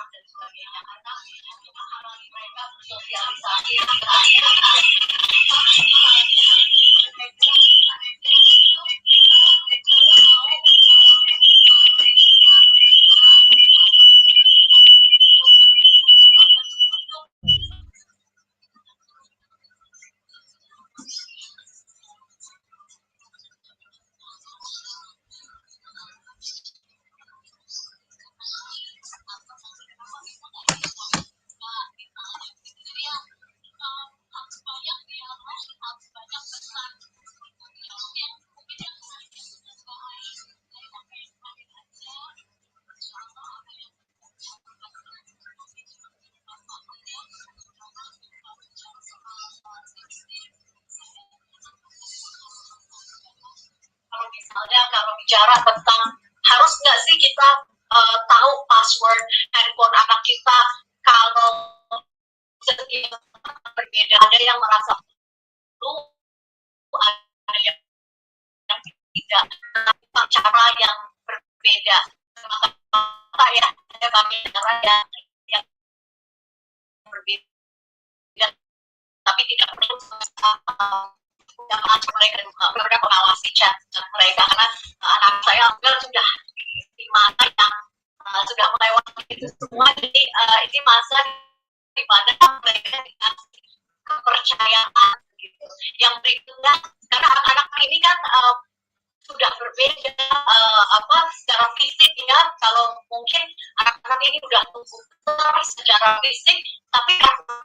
dan sebagainya, karena menghalangi mereka bersosialisasi. Misalnya kalau bicara tentang harus nggak sih kita tahu password handphone anak kita, kalau setiap berbeda, ada yang merasa perlu, ada yang tidak, tentang cara yang berbeda. Maka ya ada banyak cara yang berbeda, tapi tidak perlu mereka mengawasi chat mereka, karena anak saya sudah di mana yang sudah melewati itu semua. Jadi ini masa di mana mereka dikasih kepercayaan gitu. Yang berikutnya, karena anak-anak ini kan sudah berbeda secara fisik ya. Kalau mungkin anak-anak ini sudah tumbuh besar secara fisik, tapi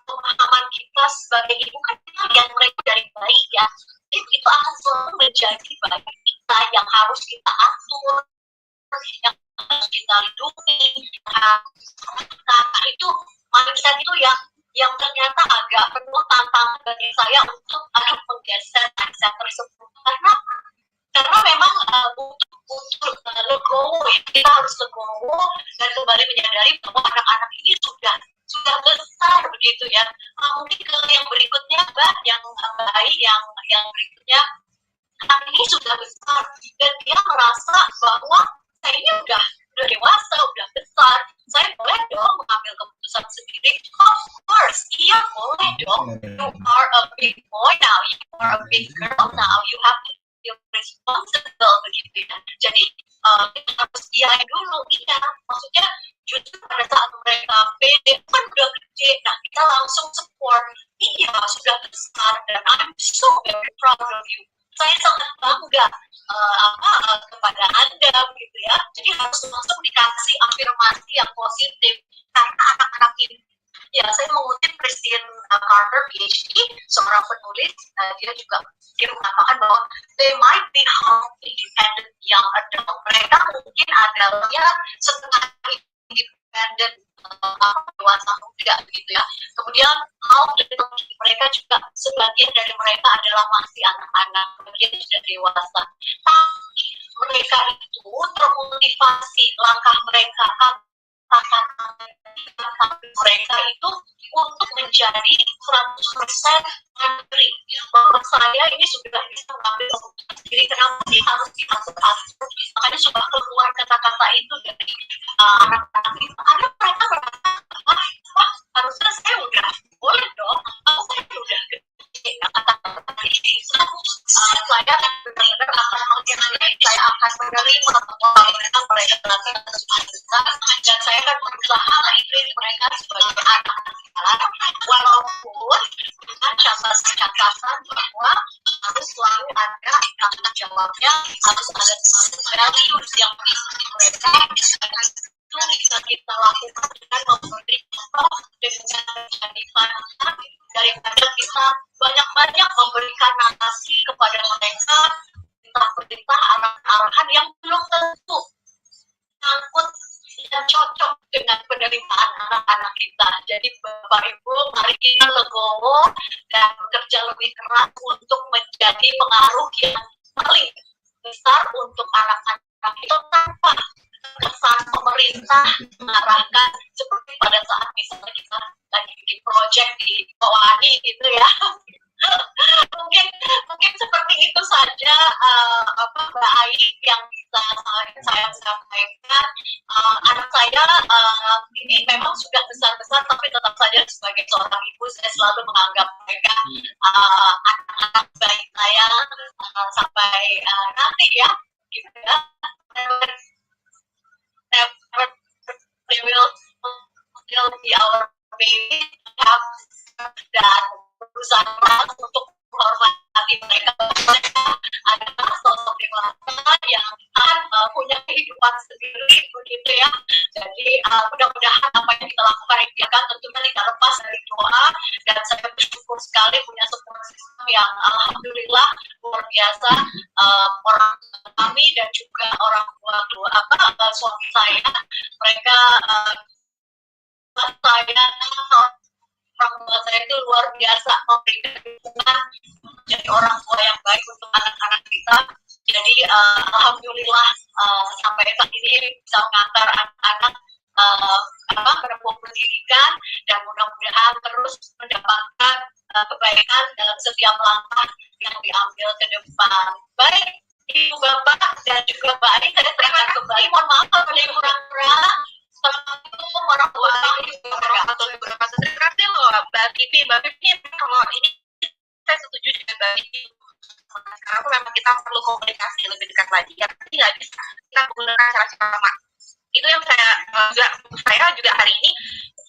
pemahaman kita sebagai ibu kan kita lihat mereka dari bayi ya, itu akan selalu menjadi bayi kita yang harus kita atur, yang harus kita lindungi. Nah itu mindset itu yang ternyata agak penuh tantangan bagi saya untuk menggeser mindset tersebut, karena memang butuh legowo ya, kita harus legowo dan kembali menyadari bahwa anak-anak ini sudah besar begitu ya. Mungkin ke yang berikutnya Mbak, yang baik, yang berikutnya, anak ini sudah besar dan dia merasa bahwa saya ini udah dewasa, udah besar, saya boleh dong mengambil keputusan sendiri. Of course, iya boleh dong. You are a big boy now, you are a big girl now, you have to feel responsible begitu ya. Jadi kita harus iyain dulu, iya. Maksudnya justru pada saat mereka pede, kan udah gede, nah kita langsung support. Iya, sudah besar dan I'm so very proud of you. Saya sangat bangga kepada Anda gitu ya. Jadi harus langsung dikasih afirmasi yang positif, karena anak-anak ini, ya saya mengutip Christine Carter PhD, seorang penulis, dia mengatakan bahwa they might be half independent young adult. Mereka mungkin adalah setengah independent dewasa muda gitu ya. Kemudian mereka juga, sebagian dari mereka adalah masih anak-anak, kemudian sudah dewasa. Tapi mereka itu termotivasi, langkah mereka, mereka itu untuk menjadi 100% mandiri. Bahwa saya ini sudah bisa mengambil keputusan sendiri, kenapa sih harus diatur-atur? Makanya sudah keluar kata-kata itu dari anak-anak itu, karena mereka merasa harusnya saya udah boleh dong, saya udah gede, kata-kata ini saya benar-benar saya akan menerima bahwa mereka sudah besar, dan saya akan berusaha treat mereka sebagai anak-anak, walaupun dengan catatan bahwa harus selalu ada tanggung jawabnya, harus ada values yang mereka, itu bisa kita lakukan dengan memberi contoh, dengan menjadi panutan, daripada kita banyak-banyak memberikan narasi kepada mereka, perintah arahan yang belum tentu sangkut dan cocok dengan penerimaan anak-anak kita. Jadi Bapak Ibu, mari kita legowo dan bekerja lebih keras untuk menjadi pengaruh yang paling besar untuk anak-anak itu, tanpa kesan pemerintah mengarahkan, seperti pada saat misalnya kita lagi bikin project di Kowani gitu ya. mungkin seperti itu saja Mbak Ai yang bisa saya sampaikan. Anak saya ini memang nggak besar-besar, tapi tetap saja sebagai seorang ibu saya selalu menganggap mereka anak-anak baik saya sampai nanti ya, gitu ya. Never they will be our baby, dan berusaha keras untuk menghormati mereka. Mereka adalah sosok dewasa yang akan punya kehidupan sendiri, begitu ya. Jadi mudah-mudahan apa yang kita lakukan ini akan tentunya tidak lepas dari doa, dan saya bersyukur sekali punya support system yang alhamdulillah luar biasa. Orang kami dan juga orang tua suami saya, mereka saya orang tua saya itu luar biasa memberikan dukungan menjadi orang tua yang baik untuk anak-anak kita. Jadi alhamdulillah sampai saat ini bisa mengantar anak-anak menempuh pendidikan, dan mudah-mudahan terus mendapatkan kebaikan dalam setiap langkah yang diambil ke depan. Baik, Ibu Bapak dan juga Mbak Ani, saya serahkan kembali. Mohon maaf kalau ada yang kurang-kurang. Assalamualaikum warahmatullahi wabarakatuh. Terima kasih loh Mbak Pipi. Mbak Pipi, kalau ini saya setuju dengan Mbak Pipi. Sekarang memang kita perlu komunikasi lebih dekat lagi. Ya, tapi nggak bisa kita menggunakan cara sama. Itu yang saya juga hari ini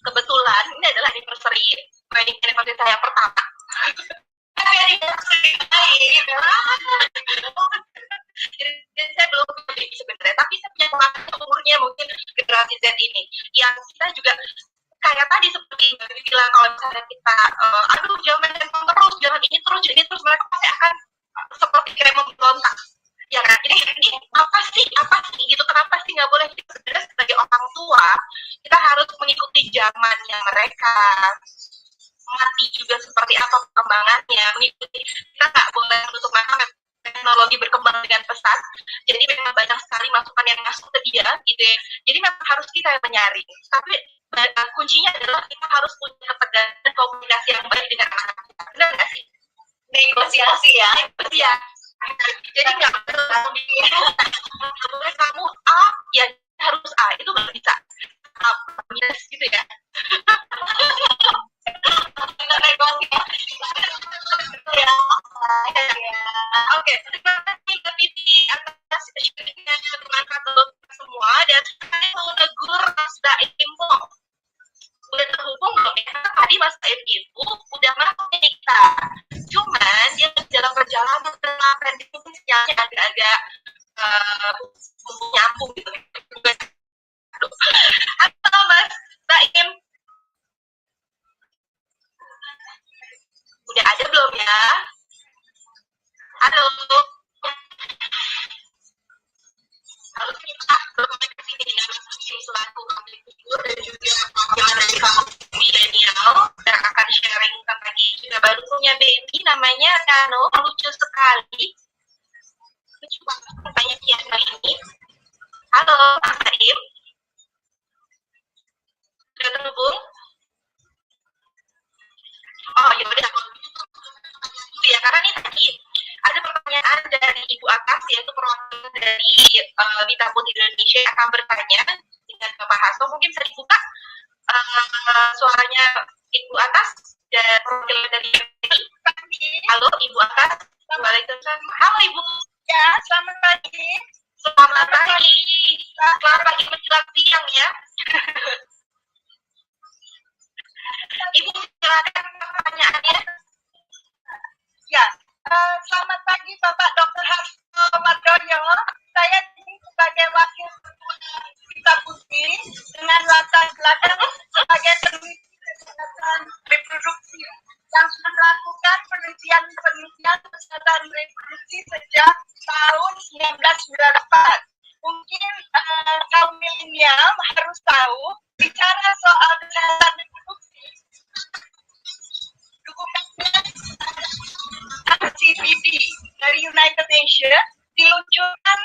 kebetulan ini adalah anniversary wedding anniversary saya yang pertama. Jadi saya belum punya sebenarnya, tapi saya punya teman umurnya mungkin generasi Z ini, yang kita juga kayak tadi seperti Mbak Bibi bilang, kalau misalnya kita aduh jangan terus, jangan ini terus, mereka pasti akan seperti kayak memberontak. Ya kan, jadi ini apa sih gitu, kenapa sih nggak boleh? Sebenarnya sebagai orang tua kita harus mengikuti zamannya mereka, mati juga seperti apa perkembangannya, mengikuti. Kita nggak boleh menutup mata, teknologi berkembang dengan pesat, jadi memang banyak sekali masukan yang masuk ke dia gitu ya, jadi memang harus kita yang menyaring, tapi kuncinya adalah kita harus punya ketegasan dan komunikasi yang baik dengan anak kita, benar nggak sih? Negosiasi ya, ya. Jadi nggak boleh kamu A ya harus A, itu nggak bisa yes gitu ya. Oke, terima kasih Mbak Titi atas sharingnya teman-teman semua, dan saya mau negur Mas Daimpo. Udah terhubung belum ya? Tadi Mas Daim itu udah masuk kita, cuman dia dalam perjalanan pendek itu sinyalnya agak-agak nyambung gitu. Halo Mas Daim, udah ada belum ya? Halo. Halo, berkomunikasi dengan selaku public figure dan juga yang dari kamu milenial yang akan sharing tentang ini. Juga baru punya baby namanya Kano, lucu sekali. Lucu banget pertanyaan Kiana ini. Halo, Mas Daim. Sudah terhubung? Oh, ya udah. Itu ya, karena nih tadi ada pertanyaan dari Ibu Atas, yaitu perwakilan dari Bita Putri Indonesia yang akan bertanya dengan Bapak Hasto. Mungkin bisa dibuka suaranya Ibu Atas dan perwakilan dari Halo Ibu Atas. Waalaikumsalam. Halo Ibu. Ya, selamat pagi. Selamat pagi. Selamat pagi menjelang siang ya. Ibu silakan pertanyaannya. Ya, selamat pagi Bapak Dr. Hasto Mardoyo. Saya sebagai wakil Bita Putri dengan latar belakang sebagai peneliti kesehatan reproduksi yang sudah melakukan penelitian kesehatan reproduksi sejak tahun 1994. Mungkin kaum milenial harus tahu bicara soal kesehatan reproduksi. Dokumennya CPD dari United Nations diluncurkan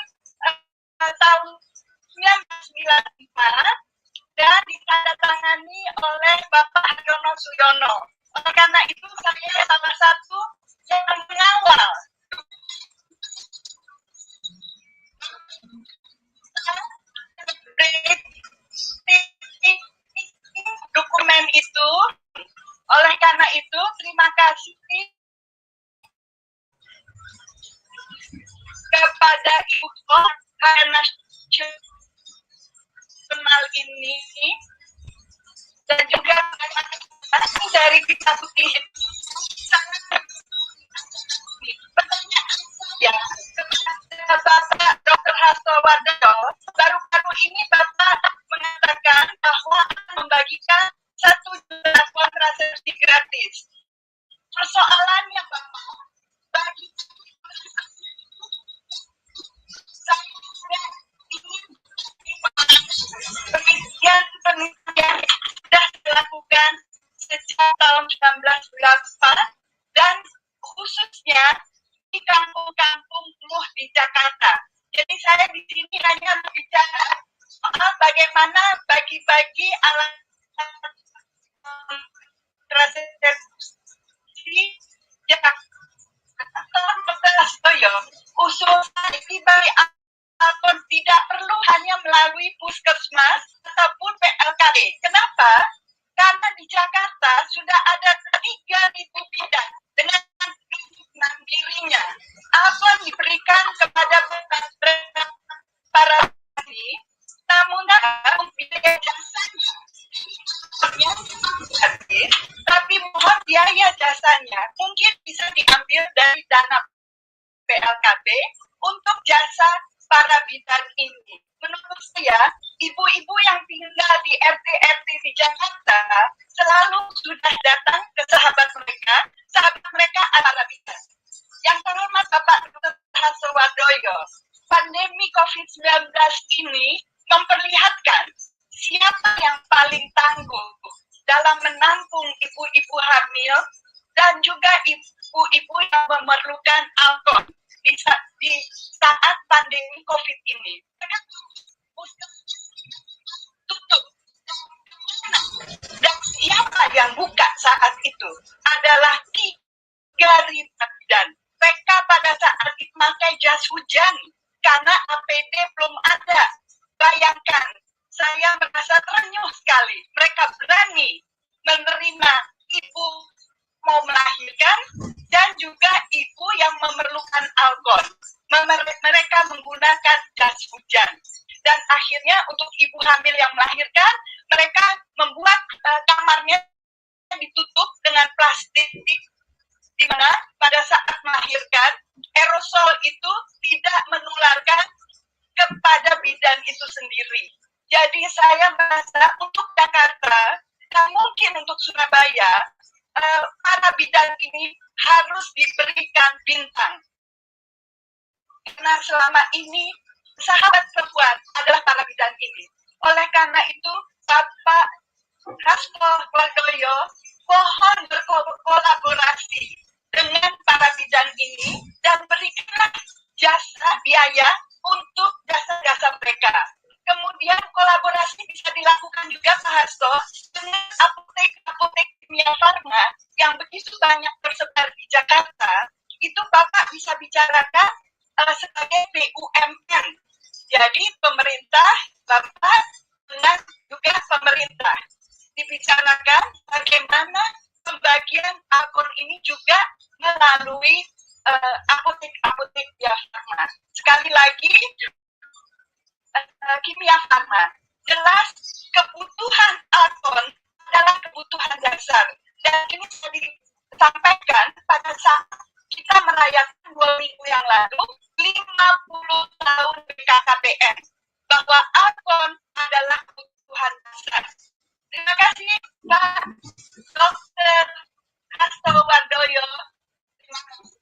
tahun 1995 dan ditandatangani oleh Bapak Haryono Suyono. Oleh karena itu saya salah satu yang mengawal itu, oleh karena itu, terima kasih kepada Ibu Hari Nasional ini dan juga dari kita putih sangat ya Bapak Dr. Hasto Wardoyo. Baru-baru ini Bapak mengatakan bahwa membagikan 1 juta kontrasepsi gratis. Persoalannya Bapak, bagi saya ingin penelitian sudah dilakukan sejak tahun 1994 dan khususnya di kampung-kampung penuh di Jakarta. Jadi saya di sini hanya berbicara bagaimana bagi-bagi alat kontrasepsi usul saya akun tidak perlu hanya melalui puskesmas ataupun PLKD. Kenapa? Karena di Jakarta sudah ada 3.000 bidan dengan mandirinya. Apa diberikan kepada para namun biaya jasanya tapi mohon biaya jasanya mungkin bisa diambil dari dana PLKB untuk jasa para bidan ini. Menurut saya, ibu-ibu yang tinggal di RT-RT di Jakarta selalu sudah datang ke sahabat mereka adalah bidan. Yang terhormat Bapak Dr. Hasto Wardoyo, pandemi COVID-19 ini memperlihatkan siapa yang paling tangguh dalam menampung ibu-ibu hamil dan juga ibu-ibu yang memerlukan alkohol di saat pandemi COVID ini. Tutup. Dan siapa yang buka saat itu adalah 3.000 dan mereka pada saat itu memakai jas hujan karena APD belum ada. Bayangkan, saya merasa terenyuh sekali. Mereka berani menerima ibu mau melahirkan dan juga ibu yang memerlukan alkohol. Mereka menggunakan jas hujan. Dan akhirnya untuk ibu hamil yang melahirkan, mereka membuat kamarnya ditutup dengan plastik di mana pada saat melahirkan aerosol itu tidak menularkan kepada bidan itu sendiri. Jadi saya merasa untuk Jakarta dan mungkin untuk Surabaya para bidan ini harus diberikan bintang. Karena selama ini sahabat perempuan adalah para bidan ini. Oleh karena itu, Bapak Hasto Wardoyo mohon berkolaborasi dengan para bidan ini dan berikanlah jasa biaya untuk jasa-jasa mereka. Kemudian kolaborasi bisa dilakukan juga Pak Hasto dengan apotek-apotek kimia farma yang begitu banyak tersebar di Jakarta. Itu Bapak bisa bicarakan sebagai BUMN. Jadi pemerintah, Bapak dengan juga pemerintah dibicarakan bagaimana pembagian alkohol ini juga melalui apotek-apotek kimia farma. Sekali lagi, kimia farma. Jelas kebutuhan alkohol adalah kebutuhan dasar. Dan ini sudah disampaikan pada saat kita merayakan 2 minggu yang lalu 50 tahun BKKBN bahwa alkohol adalah kebutuhan dasar. Terima kasih Pak Dr. Hasto Wardoyo. Terima kasih.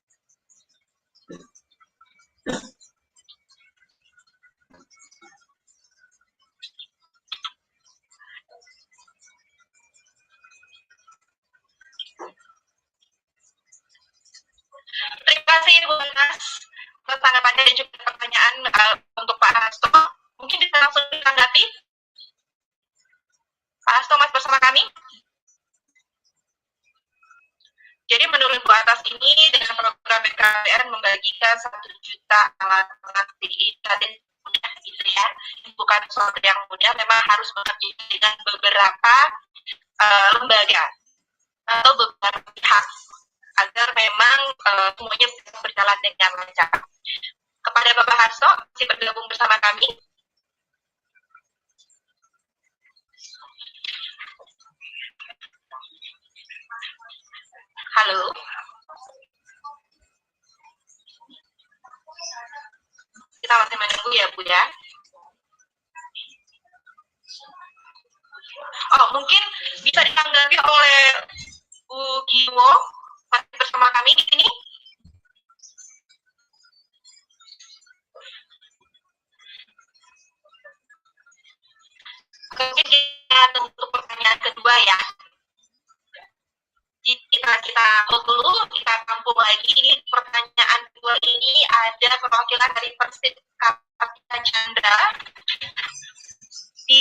Terima kasih Ibu Nas atas tanggapannya dan juga pertanyaan untuk Pak Hasto. Mungkin bisa langsung ditanggapi. Pak Hasto masih bersama kami. Jadi menurut Bu atas ini dengan program BKKBN membagikan 1 juta alat transaksi tadi mudah gitu ya, bukan sesuatu yang mudah, memang harus bekerja dengan beberapa lembaga atau beberapa pihak agar memang semuanya bisa berjalan dengan lancar. Kepada Bapak Hasto, masih bergabung bersama kami. Halo. Kita masih menunggu ya, Bu ya. Oh, mungkin bisa ditanggapi oleh Bu Giwo, masih bersama kami di sini. Mungkin kita untuk pertanyaan kedua ya. Kita hold dulu, kita tampung lagi. Ini pertanyaan kedua ini ada perwakilan dari Persib Kapita Chandra di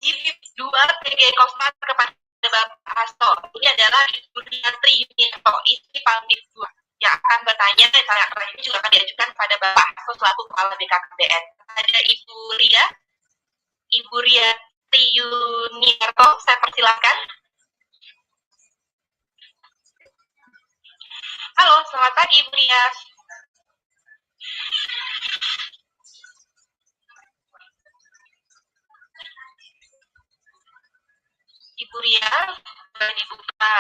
VIP 2 PG Kosmat kepada Bapak Hasto. Ini adalah Ibu Riantri Yunito, istri Pamdip 2 yang akan bertanya, saya ini juga akan diajukan pada Bapak Hasto selaku Kepala BKKBN. Ada Ibu Riantri Yunito, saya persilakan. Halo, selamat pagi Bu Ria. Ibu Ria, boleh dibuka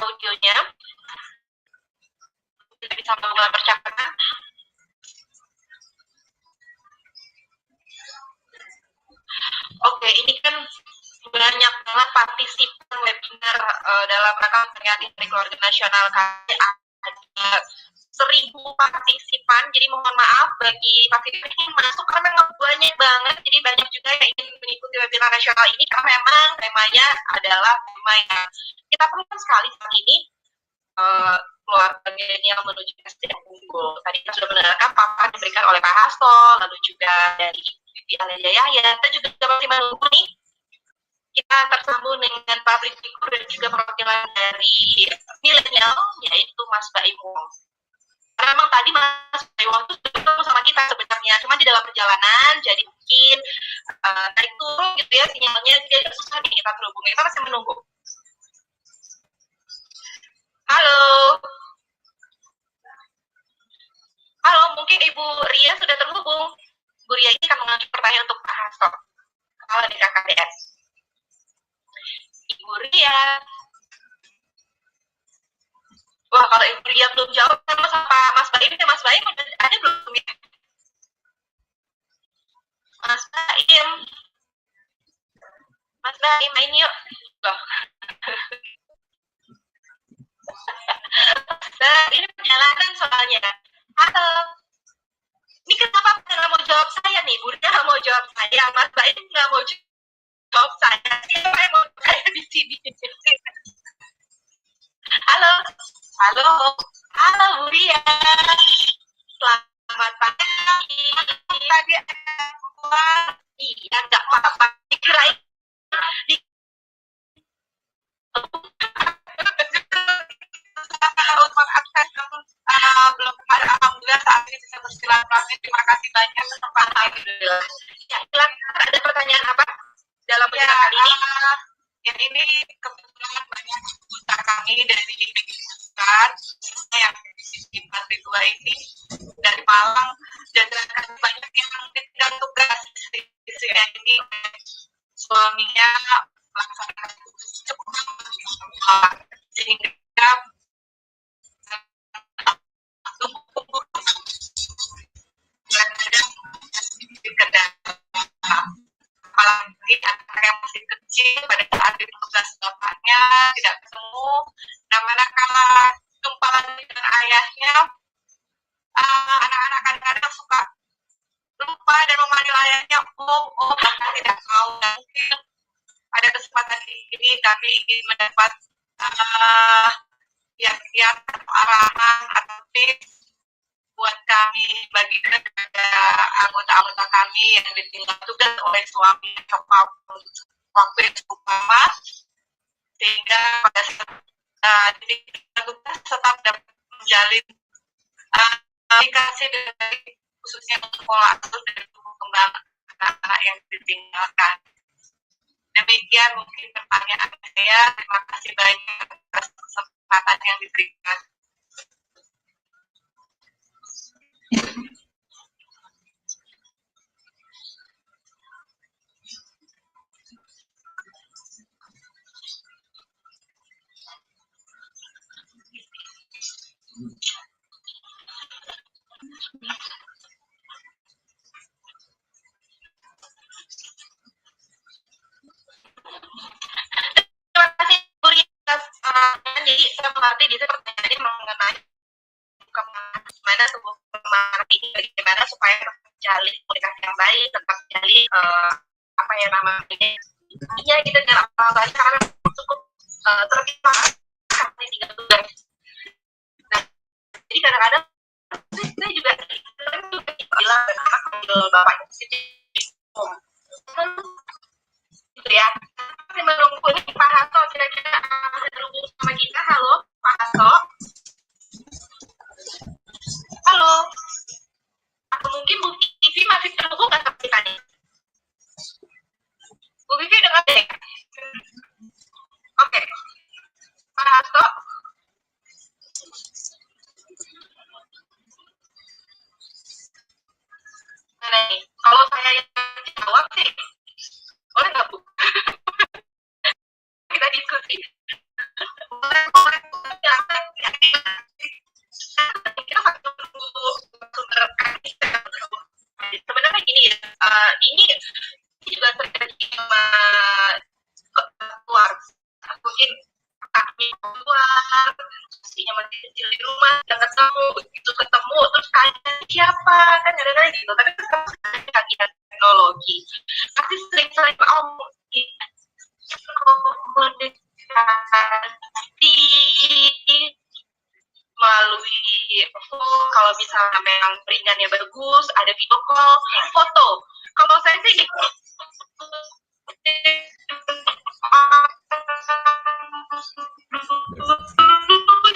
audionya. Kita bisa memulai percakapan. Oke, ini kan banyak banget partisipan webinar dalam rangka peringatan Hari Keluarga Nasional kami ada 1.000 partisipan, jadi mohon maaf bagi partisipan yang masuk karena memang banyak banget, jadi banyak juga yang ingin mengikuti webinar nasional ini karena memang temanya adalah tema yang kita perlukan sekali saat ini, keluarga milenial menuju SDM unggul. Tadi kita sudah mendengarkan paparan diberikan oleh Pak Hasto, lalu juga dari Ibu Alia Yahya, kita juga masih menunggu nih. Kita tersambung dengan public figure dan juga perwakilan dari milenial, yaitu Mas Baim Wong. Karena memang tadi Mas Baim Wong itu sudah bertemu sama kita sebenarnya, cuma di dalam perjalanan, jadi mungkin naik turun gitu ya sinyalnya, jadi agak susah nih kita terhubung. Kita masih menunggu. Halo. Halo, mungkin Ibu Ria sudah terhubung. Bu Ria ini akan mengajukan pertanyaan untuk Pak Hasto, Kepala BKKBN. Ibu Ria. Wah, kalau Ibu Ria belum jawab sama Mas Baim, ya Mas Baim ada belum ya? Mas Baim. Mas Baim, main yuk. Loh. Nah, ini perjalanan soalnya. Halo. Ini kenapa nggak mau jawab saya nih? Bu Ria nggak mau jawab saya, Mas Baim nggak mau jawab saya. Siapa yang mau saya di sini? Halo. Halo. Halo Bu Ria. Selamat pagi. Tadi iya nggak apa-apa. Dikirain untuk akses belum ada, alhamdulillah saat ini bisa bersilaturahmi. Terima kasih banyak kesempatan. Ya, silakan ada pertanyaan apa dalam webinar kali ini? Yang ini kebetulan banyak anggota kami dari Bikiskan yang di Pantai 2 ini dari Malang, dan banyak yang ditinggal tugas di sini ini suaminya melaksanakan cukup sehingga apalagi anak yang masih kecil pada saat di tugas bapaknya tidak ketemu, nah manakala tumpahan dengan ayahnya, anak-anak kadang-kadang suka lupa dan memanggil ayahnya bahkan tidak tahu. Dan mungkin ada kesempatan ini kami ingin mendapat arahan atau tips buat kami bagikan kepada anggota-anggota kami yang ditinggal tugas oleh suami waktu yang cukup lama, sehingga pada saat ditinggal tugas tetap dapat menjalin komunikasi dengan khususnya untuk pola asuh dan tumbuh kembang anak-anak yang ditinggalkan. Demikian Demikian mungkin pertanyaan saya. Terima kasih banyak atas kesempatan yang diberikan. Terima kasih Bu Rita. Jadi saya mengerti di sini pertanyaannya mengenai bagaimana tubuh marah ini, bagaimana supaya terjalin komunikasi yang baik, tetap terjalin apa ya namanya, iya kita dalam bahasa karena cukup terbiasa sampai 3 bulan. Nah, jadi kadang-kadang saya juga bilang panggil bapaknya gitu ya. Saya menunggu nih Pak Hasto, kira-kira ada terhubung sama kita. Halo Pak Hasto. Halo. Atau mungkin Bu Vivi masih terhubung nggak sama kita nih? Bu Vivi dengar deh. Oke. Pak Hasto. Nah, nih, kalau saya yang jawab sih, boleh nggak Bu? Kita diskusi. Boleh. Kita satu sumber sebenarnya gini ya, ini juga terjadi sama keluarga. Mungkin kakaknya keluar, istrinya masih kecil di rumah, dan ketemu, begitu ketemu, terus tanya siapa, kan ada gitu, tapi tetap kehadiran teknologi. Pasti sering-sering komunikasi melalui kalau misalnya memang ringannya bagus, ada video call, foto. Kalau saya sih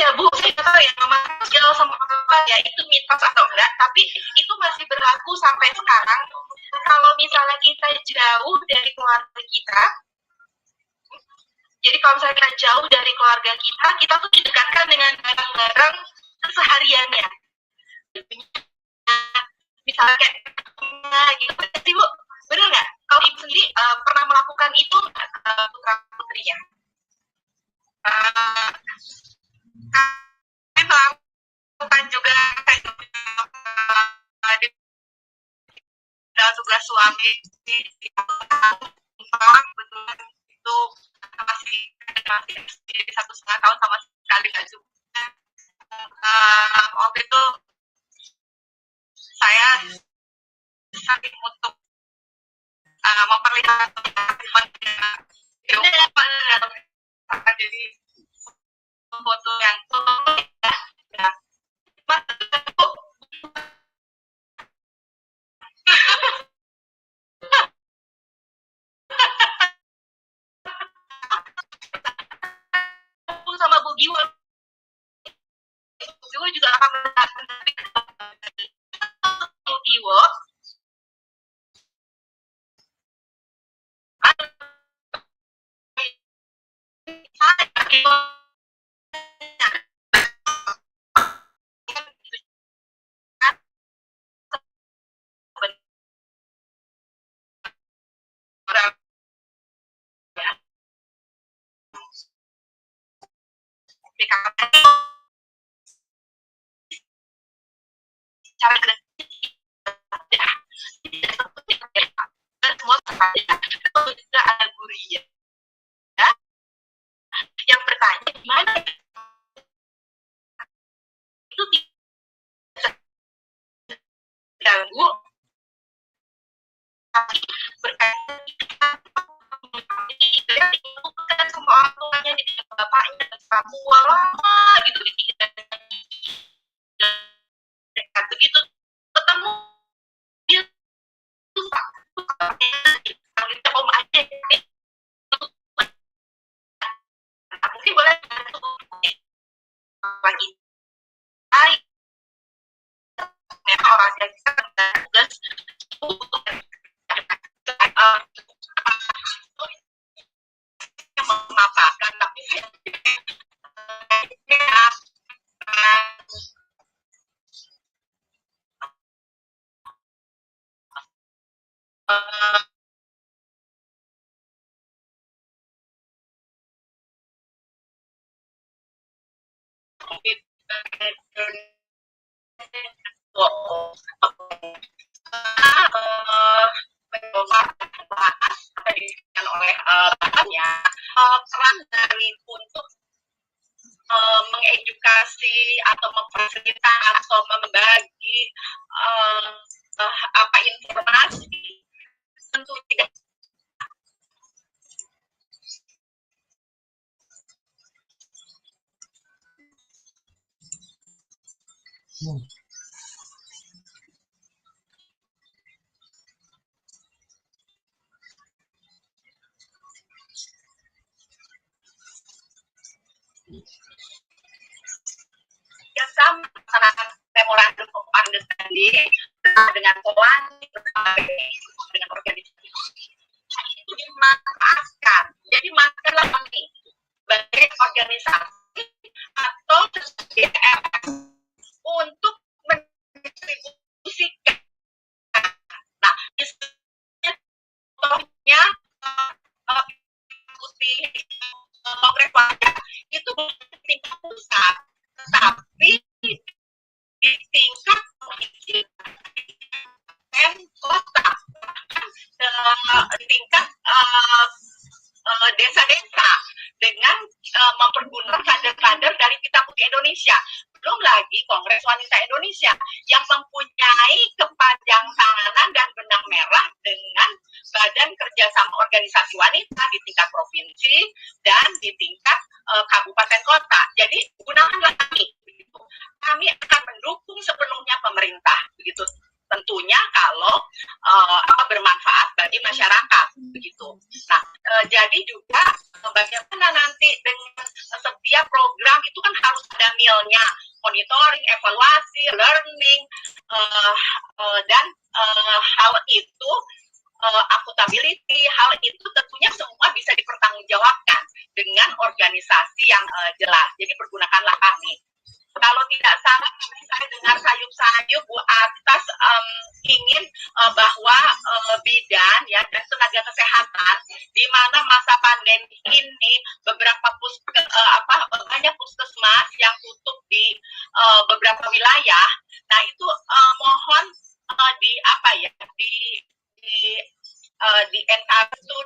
ya Bu, saya tahu ya memanggil sama orang ya itu mitos atau enggak, tapi itu masih berlaku sampai sekarang. Kalau misalnya kita jauh dari keluarga kita, jadi kalau misalnya kita jauh dari keluarga kita, kita tuh didekatkan dengan barang-barang kesehariannya. Misalnya kayak gitu, sih Bu, benar nggak? Kalau Ibu sendiri pernah melakukan itu putra putrinya? Saya melakukan juga di tugas suami di betul itu masih 1,5 tahun sama sekali nggak cukup. Waktu itu saya sakit untuk memperlihatkan jadi foto yang sama Bu Giwa juga akan Bu Giwa cara semua juga ada gurunya yang bertanya gimana itu tidak ganggu tapi berkaitan bukan semua orang tuanya di bapaknya kamu lama gitu dekat begitu ketemu dia lupa kita om aja mungkin boleh lagi baik memang orang yang bisa tugas apa-apa kan, tapi saya oleh bahannya peran dari untuk mengedukasi atau memfasilitasi atau membagi apa informasi tentu tidak. Yang sama melaksanakan memorandum of understanding dengan Polandi dengan organisasi itu dimanfaatkan. Jadi masalah ini sebagai organisasi atau untuk mendistribusikan. Nah, contohnya Kongres Wajah itu tingkat pusat, tetapi di tingkat provinsi dan kota, di tingkat desa-desa dengan mempergunakan kader-kader dari Kita Putih Indonesia. Belum lagi Kongres Wanita Indonesia yang mempunyai kepanjang tanganan dan benang merah dengan Badan Kerjasama Organisasi Wanita di tingkat provinsi dan di tingkat kabupaten kota. Jadi gunakanlah kami akan mendukung sepenuhnya pemerintah, begitu. Tentunya kalau bermanfaat bagi masyarakat, begitu. Nah, jadi juga bagaimana nanti dengan setiap program itu kan harus ada milnya, monitoring, evaluasi, learning, dan hal itu accountability, hal itu tentunya semua bisa dipertanggungjawabkan dengan organisasi yang jelas. Jadi pergunakanlah kami. Kalau tidak salah, saya dengar sayup-sayup Bu Atas ingin bahwa bidan ya dan tenaga kesehatan di mana masa pandemi ini beberapa banyak puskesmas yang tutup di beberapa wilayah. Nah itu mohon di encourage itu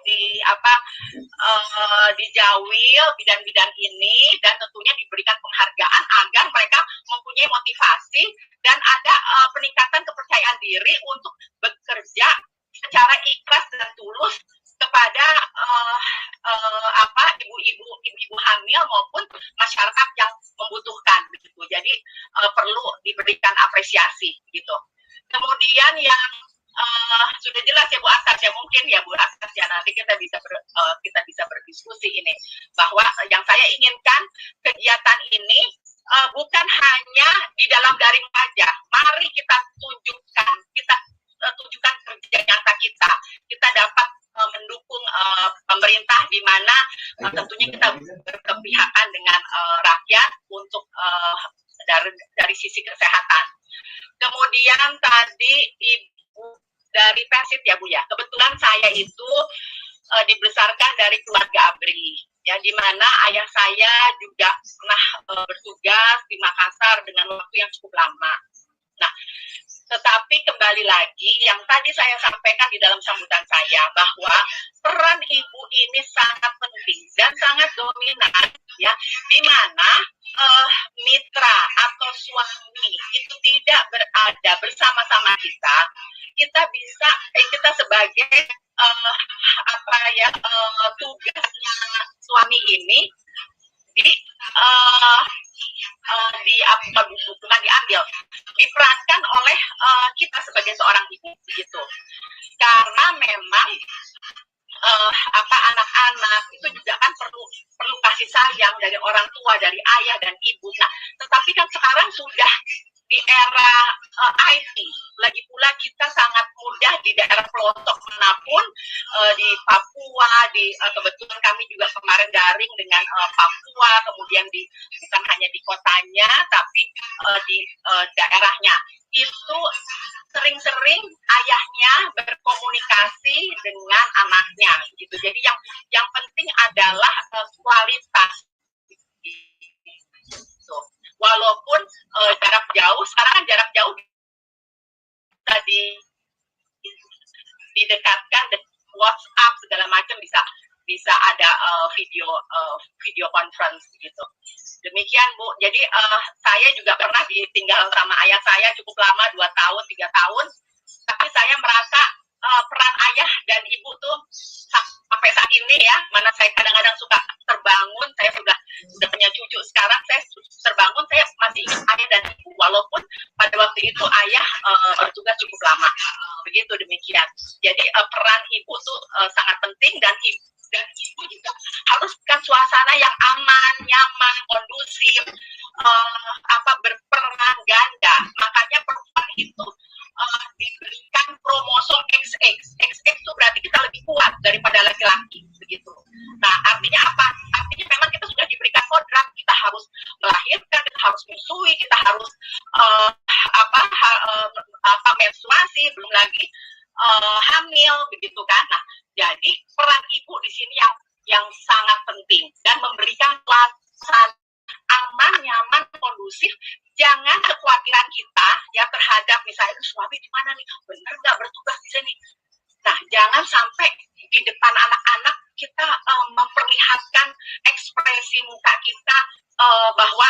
dijawil bidang-bidang ini dan tentunya diberikan penghargaan agar mereka mempunyai motivasi dan ada peningkatan kepercayaan diri untuk bekerja secara ikhlas dan tulus kepada ibu-ibu hamil maupun masyarakat yang membutuhkan begitu. Jadi perlu diberikan apresiasi gitu. Kemudian yang sudah jelas ya Bu Asas ya, mungkin ya Bu Asas ya, nanti kita bisa berdiskusi ini bahwa yang saya inginkan kegiatan ini bukan hanya di dalam daring saja. Mari kita tunjukkan kerja nyata kita dapat mendukung pemerintah di mana tentunya kita berkepihakan dengan rakyat untuk dari sisi kesehatan. Kemudian tadi Ibu dari Persib ya Bu ya, kebetulan saya itu dibesarkan dari keluarga ABRI ya, di mana ayah saya juga pernah bertugas di Makassar dengan waktu yang cukup lama. Nah, tetapi kembali lagi yang tadi saya sampaikan di dalam sambutan saya bahwa peran ibu ini sangat penting dan sangat dominan ya, di mana mitra atau suami itu tidak berada bersama-sama kita bisa kita sebagai tugasnya suami ini bukan diambil, diperankan oleh kita sebagai seorang ibu gitu. Karena memang anak-anak itu juga kan perlu kasih sayang dari orang tua, dari ayah dan ibu. Nah, tetapi kan sekarang sudah di era IT. Lagi pula kita sangat mudah di daerah pelosok manapun, di Papua, kebetulan kami juga kemarin daring dengan Papua, kemudian bukan hanya di kotanya, tapi di daerahnya. Itu sering-sering ayahnya berkomunikasi dengan anaknya gitu. Jadi yang penting adalah kualitas. Gitu. Walaupun jarak jauh, sekarang kan jarak jauh tadi didekatkan dengan WhatsApp segala macam, bisa ada video conference gitu. Demikian Bu. Jadi saya juga pernah ditinggal sama ayah saya cukup lama, 2 tahun, 3 tahun. Tapi saya merasa peran ayah dan ibu tuh sampai saat ini ya, mana saya kadang-kadang suka terbangun, saya sudah punya cucu sekarang, saya terbangun, saya masih ingat ayah dan ibu, walaupun pada waktu itu ayah bertugas cukup lama. Begitu demikian. Jadi peran ibu tuh sangat penting, dan ibu juga harus kan suasana yang aman, nyaman, kondusif, berperan ganda. Makanya perempuan itu diberikan kromosom XX. XX itu berarti kita lebih kuat daripada laki-laki, begitu. Nah, artinya apa? Artinya memang kita sudah diberikan kodrat, kita harus melahirkan, kita harus menyusui, kita harus menstruasi, belum lagi hamil, begitu kan. Nah, jadi peran ibu di sini yang sangat penting, dan memberikan suasana aman, nyaman, kondusif. Jangan kekhawatiran kita ya terhadap misalnya suami di mana nih, benar nggak bertugas di sini. Nah, jangan sampai di depan anak-anak kita memperlihatkan ekspresi muka kita bahwa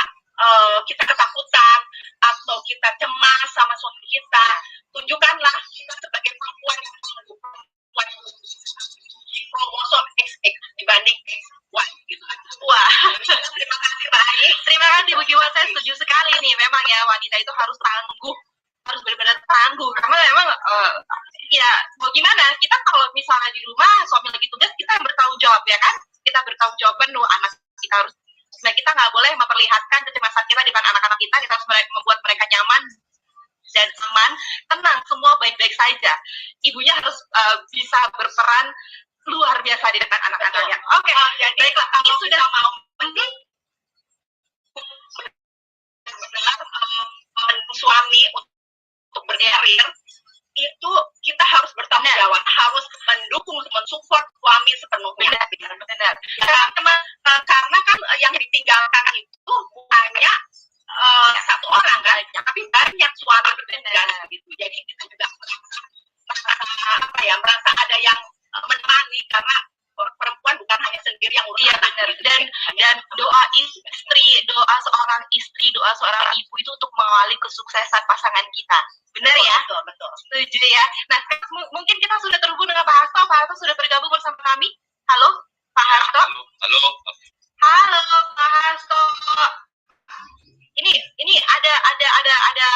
kita ketakutan atau kita cemas sama suami kita. Tunjukkanlah kita sebagai perempuan yang kromosom XX dibanding XY gitu. Wah, terima kasih baik. Terima kasih Bu Giwa, saya setuju sekali nih. Memang ya wanita itu harus tangguh, harus benar-benar tangguh, karena memang ya mau gimana, kita kalau misalnya di rumah suami lagi tugas, kita yang bertanggung jawab ya kan, kita bertanggung jawab penuh, anak kita harus, nah kita nggak boleh memperlihatkan kecemasan kita di depan anak-anak kita harus membuat mereka nyaman dan aman, tenang, semua baik-baik saja. Ibunya harus bisa berperan luar biasa di depan anak-anaknya. Oke, jadi baiklah, kalau sudah mau suami untuk berkarir, itu kita harus bertanggung jawab, harus mendukung, mensupport suami sepenuhnya. Benar. Karena kan yang ditinggalkan itu hanya satu orang kan, tapi banyak suami bertugas gitu. Jadi kita juga merasa ada yang menemani, karena perempuan bukan hanya sendiri yang urus anak. Dan doa seorang istri, doa seorang ibu itu untuk mengawali kesuksesan pasangan kita. Benar ya? Betul. Setuju ya. Nah, mungkin kita sudah terhubung dengan Pak Hasto. Pak Hasto sudah bergabung bersama kami. Halo, Pak Hasto. Halo, Pak Hasto. Ini ada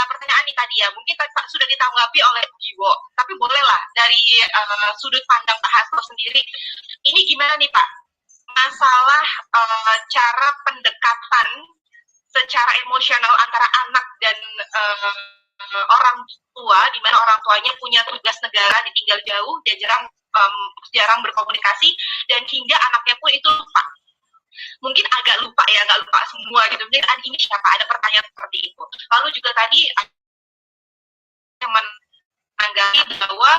pertanyaan nih tadi ya. Mungkin sudah ditanggapi oleh Giwo, tapi bolehlah dari sudut pandang Pak Hasto sendiri. Ini gimana nih Pak? Masalah cara pendekatan secara emosional antara anak dan orang tua, di mana orang tuanya punya tugas negara, ditinggal jauh, dia jarang berkomunikasi, dan hingga anaknya pun itu lupa. Mungkin agak lupa semua gitu. Mungkin ini siapa, ada pertanyaan seperti itu. Lalu juga tadi yang menanggapi bahwa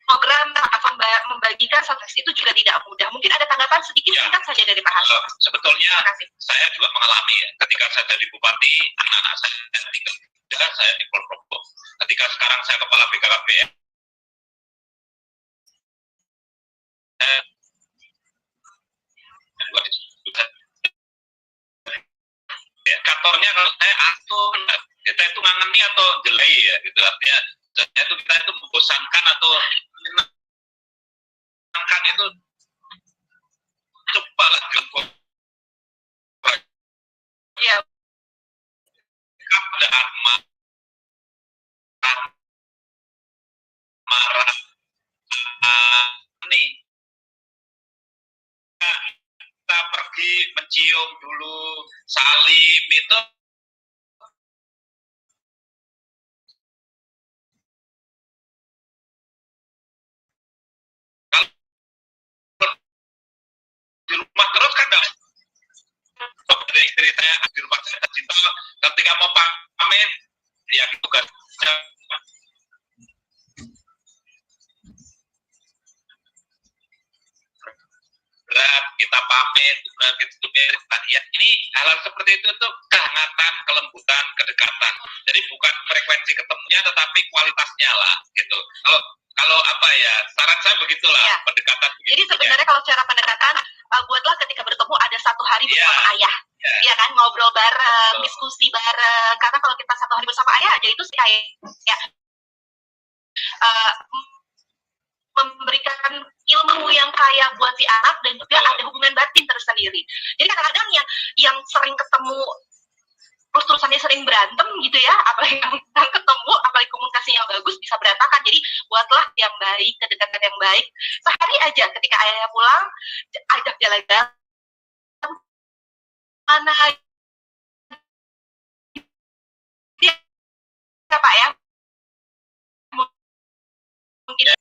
program atau membagikan sukses itu juga tidak mudah. Mungkin ada tanggapan sedikit singkat saja dari Pak Hasto. Sebetulnya saya juga mengalami ya, ketika saya jadi bupati, anak-anak saya tinggal, saya di Polprobo. Ketika sekarang saya kepala BKKBN, kantornya kalau saya kita itu ngangeni atau jelai ya gitu, artinya kita itu membosankan atau menyenangkan itu, cobalah jemput ya keadaan marah nih, kita pergi mencium dulu, salim, itu Terus kan dari istri saya di rumah saya tercinta, ketika mau pamit, ya tugasnya berat, kita pamit, ya ini hal-hal seperti itu tuh kehangatan, kelembutan, kedekatan. Jadi bukan frekuensi ketemunya, tetapi kualitasnya lah, gitu. Kalau apa ya, saran saya begitulah, ya. Pendekatan. Jadi sebenarnya kalau secara pendekatan, buatlah ketika bertemu ada satu hari bersama ayah, ya kan, ngobrol bareng, diskusi bareng. Karena kalau kita satu hari bersama ayah aja itu sih kayak memberikan ilmu yang kaya buat si anak dan juga ada hubungan batin tersendiri. Jadi kadang-kadang yang sering ketemu terus-terusannya sering berantem gitu ya, apalagi yang ketemu, apalagi komunikasi yang bagus bisa berantakan. Jadi buatlah yang baik, kedekatan yang baik. Sehari aja ketika ayahnya pulang, ajak jalan-jalan mana ya Pak ya, mungkin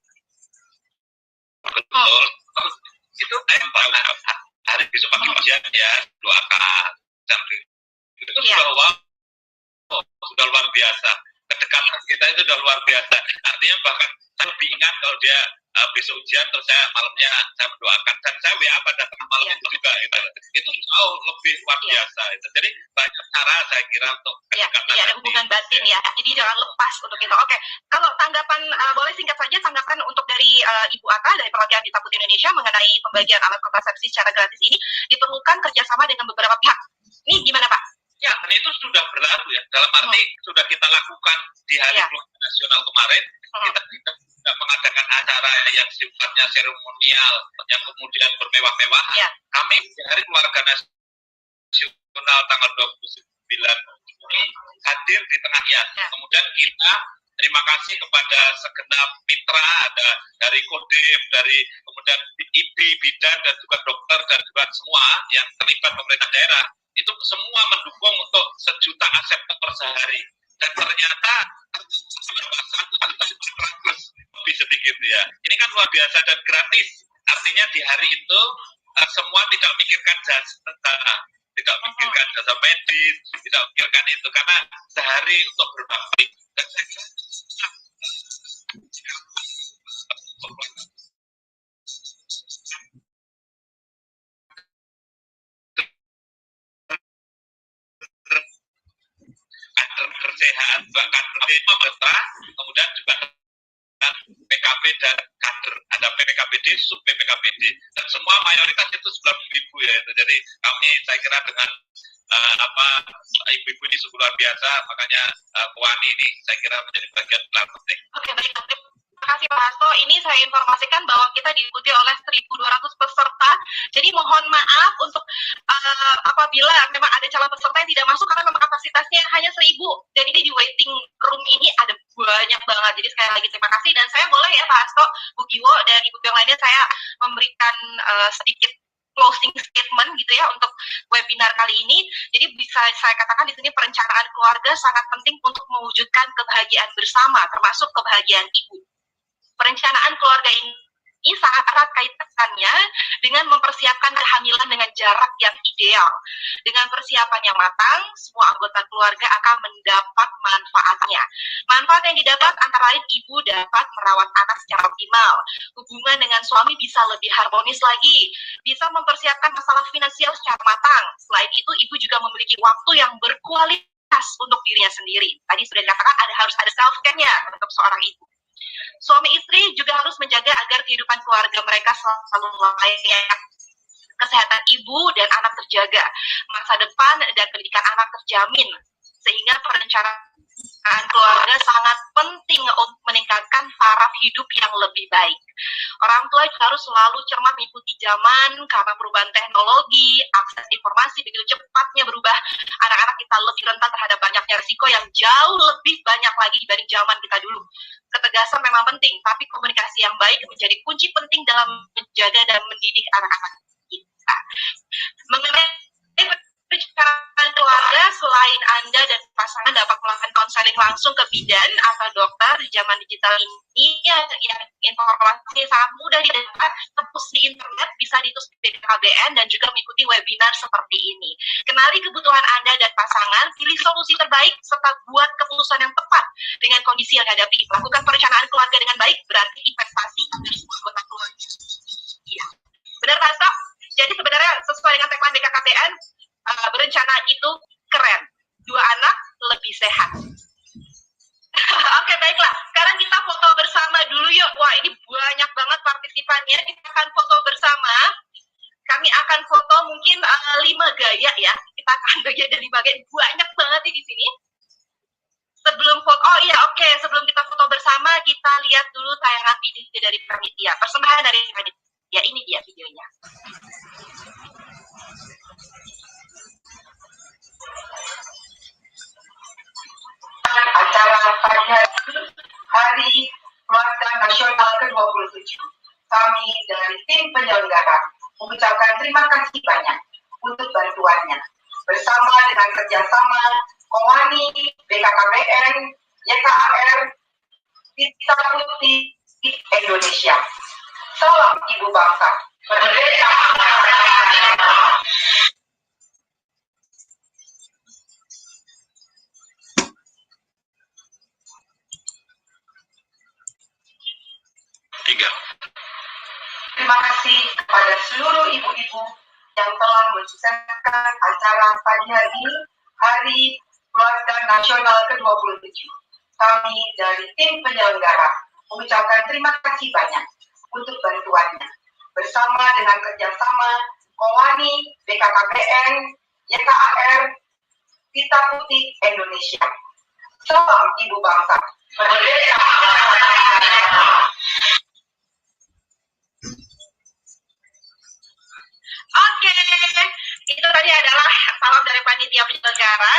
betul. Itu hari besok pagi ya doakan itu sudah luar biasa. Kedekatan kita itu sudah luar biasa. Artinya bahkan saya lebih ingat kalau dia besok ujian terus saya malamnya saya mendoakan dan saya WA pada tengah malam itu juga itu jauh lebih luar biasa itu. Jadi banyak cara saya kira untuk kedekatan. Ada hubungan batin ya. Jadi jangan lepas untuk itu. Oke, kalau tanggapan boleh singkat saja tanggapan untuk dari Ibu Aka dari Perwakilan Duta Putri Indonesia mengenai pembagian alat kontrasepsi secara gratis ini diperlukan kerjasama dengan beberapa pihak. Ini gimana Pak? Ya, dan itu sudah berlalu ya. Dalam arti sudah kita lakukan di Hari Keluarga Nasional kemarin. Kita tidak mengadakan acara yang sifatnya seremonial, yang kemudian bermewah-mewahan. Kami di Hari Keluarga Nasional tanggal 29 Juni hadir di tengah Kemudian kita terima kasih kepada segenap mitra, ada dari Kodim, dari kemudian IBI, Bidan, dan juga dokter, dan juga semua yang terlibat pemerintah daerah. Itu semua mendukung untuk 1 juta aseptor sehari. Dan ternyata 1.400 lebih sedikit ya. Ini kan luar biasa dan gratis. Artinya di hari itu semua tidak memikirkan jasa, tidak memikirkan jasa medis, tidak memikirkan itu. Karena sehari untuk berbakti. Dan sehat, bahkan pemerintah, kemudian juga PKB dan kader, ada PPKBD, sub PPKBD, dan semua mayoritas itu 90.000 ya itu. Jadi kami saya kira dengan ibu-ibu ini sungguh luar biasa, makanya Wani ini saya kira menjadi bagian penting. Oke, baik. Terima kasih Pak Hasto. Ini saya informasikan bahwa kita diikuti oleh 1.200 peserta. Jadi mohon maaf untuk apabila memang ada calon peserta yang tidak masuk karena memang kapasitasnya hanya 1.000. Dan ini di waiting room ini ada banyak banget. Jadi sekali lagi terima kasih. Dan saya boleh ya Pak Hasto, Bu Giwo, dan Ibu yang lainnya saya memberikan sedikit closing statement gitu ya untuk webinar kali ini. Jadi bisa saya katakan di sini perencanaan keluarga sangat penting untuk mewujudkan kebahagiaan bersama, termasuk kebahagiaan ibu. Perencanaan keluarga ini sangat erat kaitannya dengan mempersiapkan kehamilan dengan jarak yang ideal. Dengan persiapan yang matang, semua anggota keluarga akan mendapat manfaatnya. Manfaat yang didapat antara lain ibu dapat merawat anak secara optimal. Hubungan dengan suami bisa lebih harmonis lagi. Bisa mempersiapkan masalah finansial secara matang. Selain itu, ibu juga memiliki waktu yang berkualitas untuk dirinya sendiri. Tadi sudah dikatakan harus ada self-care-nya untuk seorang ibu. Suami istri juga harus menjaga agar kehidupan keluarga mereka selalu layak. Kesehatan ibu dan anak terjaga, masa depan dan pendidikan anak terjamin, sehingga perencanaan keluarga sangat penting untuk meningkatkan taraf hidup yang lebih baik. Orang tua harus selalu cermat mengikuti zaman karena perubahan teknologi, akses informasi begitu cepatnya berubah. Anak-anak kita lebih rentan terhadap banyaknya risiko yang jauh lebih banyak lagi dibanding zaman kita dulu. Ketegasan memang penting, tapi komunikasi yang baik menjadi kunci penting dalam menjaga dan mendidik anak-anak kita. Mengenai perencanaan keluarga, selain selain Anda dan pasangan dapat melakukan konseling langsung ke bidan atau dokter di zaman digital ini, yang informasi sangat mudah didapat, tembus di internet, bisa ditulis di BKKBN dan juga mengikuti webinar seperti ini. Kenali kebutuhan Anda dan pasangan, pilih solusi terbaik, serta buat keputusan yang tepat dengan kondisi yang dihadapi. Lakukan perencanaan keluarga dengan baik, berarti investasi dari semua anggota keluarga. Iya, benar Pak Hasto? Jadi sebenarnya sesuai dengan tagline BKKBN, berencana itu keren. 2 anak lebih sehat. Oke, baiklah. Sekarang kita foto bersama dulu yuk. Wah, ini banyak banget partisipannya. Kita akan foto bersama. Kami akan foto mungkin 5 gaya ya. Kita akan bagi ada 5 gaya. Banyak banget nih di sini. Sebelum foto, sebelum kita foto bersama, kita lihat dulu tayangan video dari panitia. Persembahan dari panitia. Ini dia videonya. Acara pagi Hari Keluarga Nasional ke-27. Kami dari tim penyelenggara mengucapkan terima kasih banyak untuk bantuannya. Bersama dengan kerjasama Kowani, BKKBN, YKAR, Pita Putih Indonesia. Salam Ibu Bangsa. Merdeka! Terima kasih kepada seluruh ibu-ibu yang telah mensukseskan acara pagi hari ini, Hari Keluarga Nasional ke-27. Kami dari tim penyelenggara mengucapkan terima kasih banyak untuk bantuannya. Bersama dengan kerjasama Kowani, BKKBN, YKAR, Pita Putih Indonesia. Salam Ibu Bangsa. Merdeka! Oke, itu tadi adalah salam dari panitia penyelenggara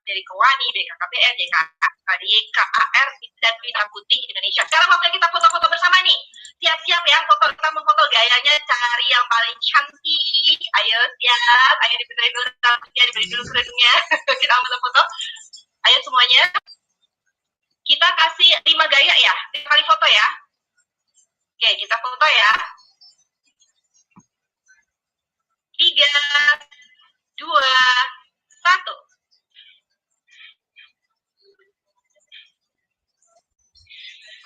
dari Kowani, BKKBN, YKAR, dan Pita Putih Indonesia. Sekarang waktu kita foto-foto bersama nih. Siap-siap ya, kita memfoto gayanya, cari yang paling cantik. Ayo siap, ayo diberi dulu rambutnya, diberi dulu kerudungnya. Kita foto-foto. Ayo semuanya. Kita kasih 5 gaya ya, 5 kali foto ya. Oke, kita foto ya. 3, 2, 1.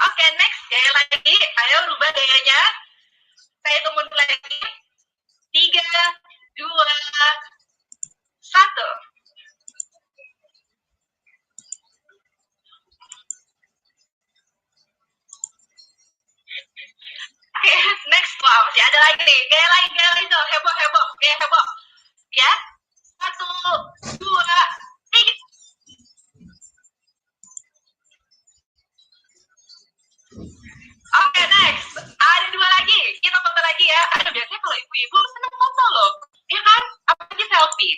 Oke, next. Gaya lagi. Ayo rubah gayanya. Saya tunggu lagi. 3, 2, 1. Oke, next. Wow, masih ada lagi nih. Gaya lain tuh. Heboh. Gaya heboh. Ya. 1, 2, 3. Oke, next. Ada 2 lagi. Kita foto lagi ya. Biasanya kalau ibu-ibu seneng foto loh. Ya kan? Apalagi selfie.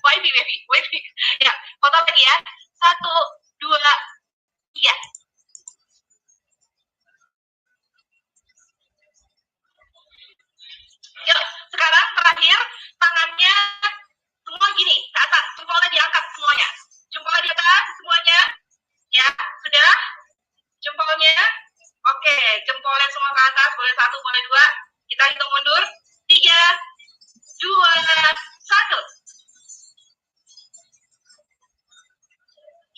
Wavy. Ya, foto lagi ya. 1, 2, 3. Yuk, sekarang terakhir tangannya semua gini ke atas, jempolnya diangkat semuanya. Jempolnya di atas semuanya. Ya, sudah? Jempolnya. Oke, jempolnya semua ke atas, boleh 1, boleh 2. Kita hitung mundur. 3, 2, 1.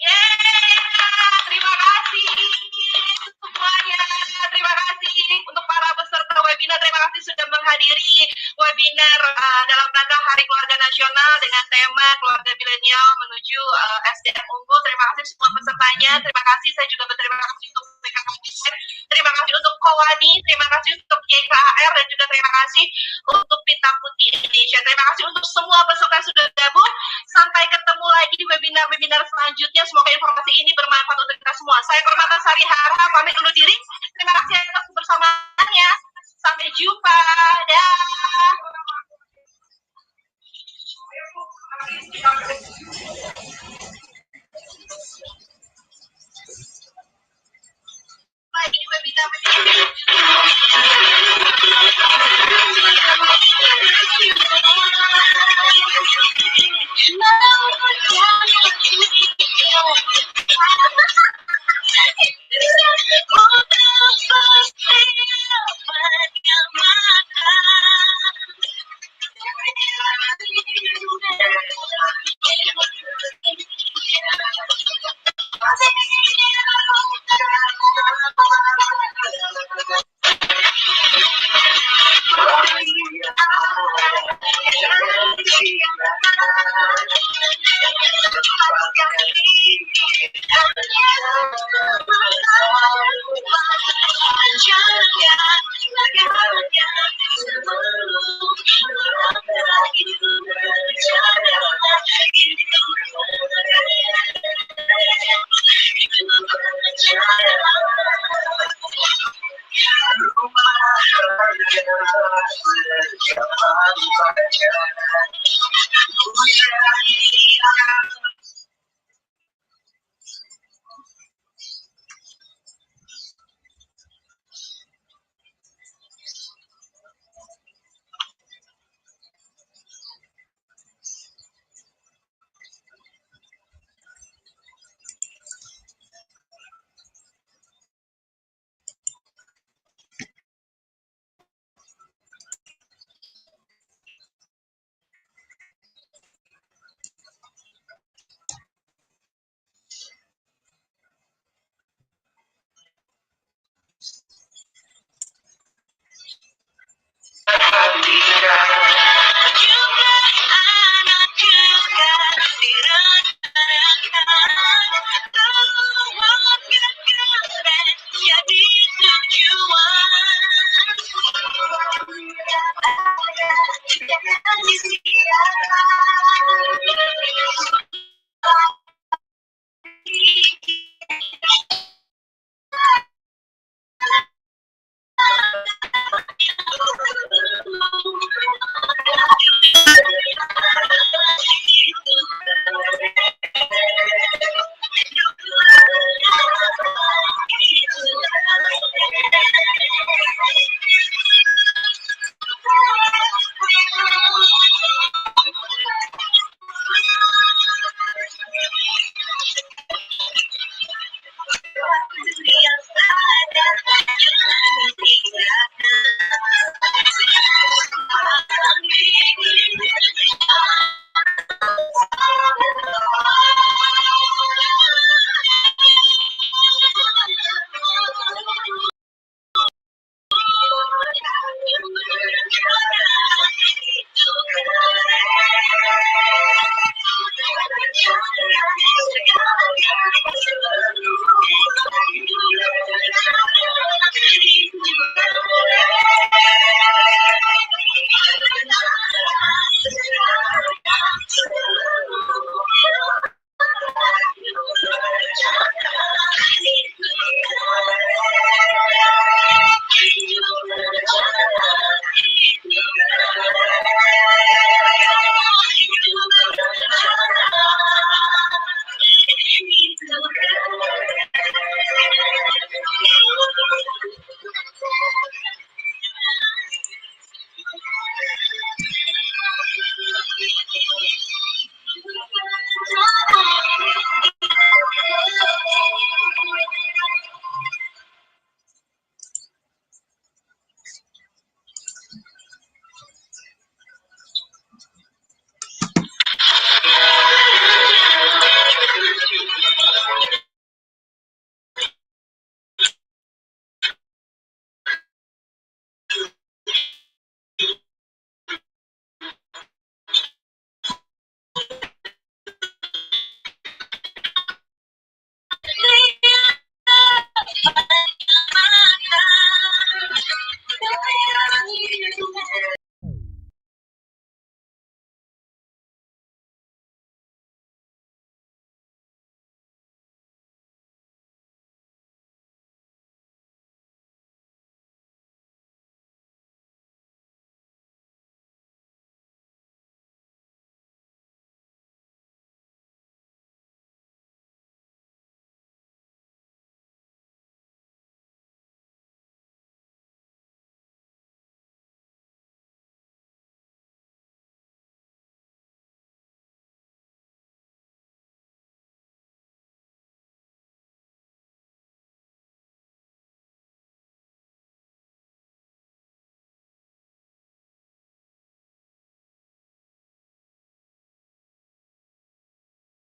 Yeay, terima kasih semuanya. Terima kasih untuk para peserta webinar. Terima kasih sudah menghadiri webinar dalam rangka Hari Keluarga Nasional dengan tema Keluarga Milenial menuju SDM Unggul. Terima kasih semua pesertanya. Terima kasih, saya juga berterima kasih untuk BKKBN. Terima kasih untuk Kowani, terima kasih untuk YKAR, dan juga terima kasih untuk Pita Putih Indonesia. Terima kasih untuk semua peserta yang sudah gabung. Sampai ketemu lagi di webinar-webinar selanjutnya. Semoga informasi ini bermanfaat untuk kita semua. Saya Permata Sarihara, pamit undur diri. Terima kasih atas kebersamaannya. Sampai jumpa. Dah. Lagi webinar-webinar. terjemahan saja.